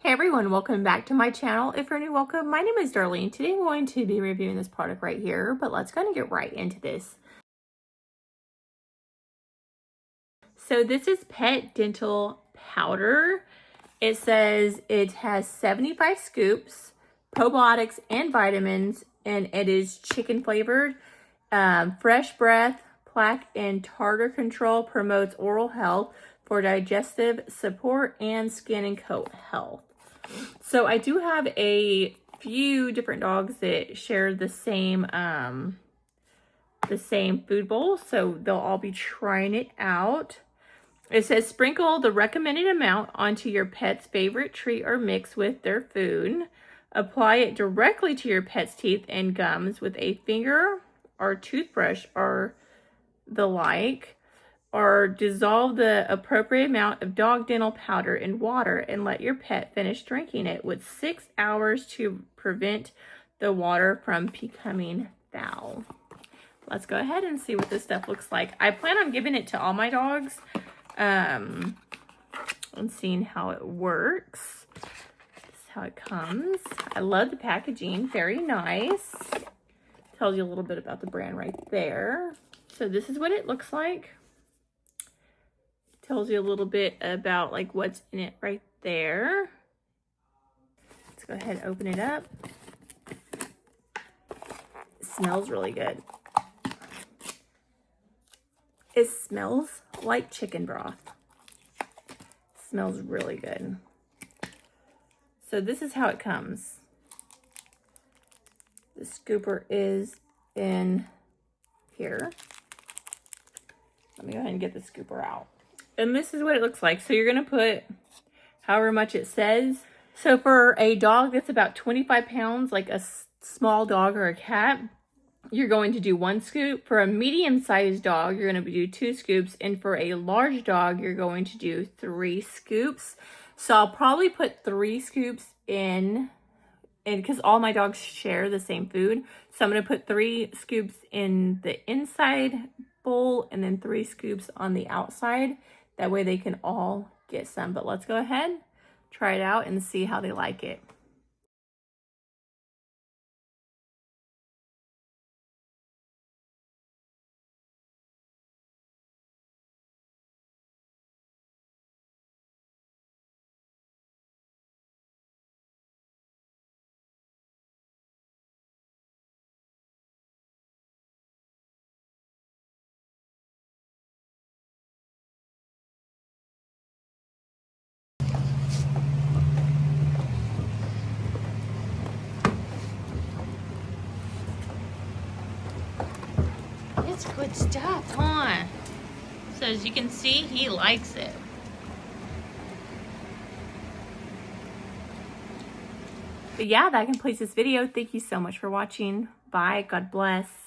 Hey everyone, welcome back to my channel. If you're new, welcome. My name is Darlene. Today I'm going to be reviewing this product right here, but let's go and get right into this. So this is Pet Dental Powder. It says it has 75 scoops, probiotics and vitamins, and it is chicken flavored. Fresh breath, plaque and tartar control, promotes oral health for digestive support and skin and coat health. So I do have a few different dogs that share the same food bowl, so they'll all be trying it out. It says sprinkle the recommended amount onto your pet's favorite treat or mix with their food. Apply it directly to your pet's teeth and gums with a finger or toothbrush or the like. Or dissolve the appropriate amount of dog dental powder in water and let your pet finish drinking it with 6 hours to prevent the water from becoming foul. Let's go ahead and see what this stuff looks like. I plan on giving it to all my dogs and seeing how it works. This is how it comes. I love the packaging, very nice. Tells you a little bit about the brand right there. So this is what it looks like. Tells you a little bit about like what's in it right there. Let's go ahead and open it up. It smells really good. It smells like chicken broth. It smells really good. So this is how it comes. The scooper is in here. Let me go ahead and get the scooper out. And this is what it looks like. So you're going to put however much it says. So for a dog that's about 25 pounds, like a small dog or a cat, you're going to do 1 scoop. For a medium-sized dog, you're going to do 2 scoops. And for a large dog, you're going to do 3 scoops. So I'll probably put 3 scoops in, and because all my dogs share the same food. So I'm going to put 3 scoops in the inside bowl and then 3 scoops on the outside. That way they can all get some. But let's go ahead, try it out, and see how they like it. It's good stuff, huh? So as you can see, he likes it. But yeah, that completes this video. Thank you so much for watching. Bye. God bless.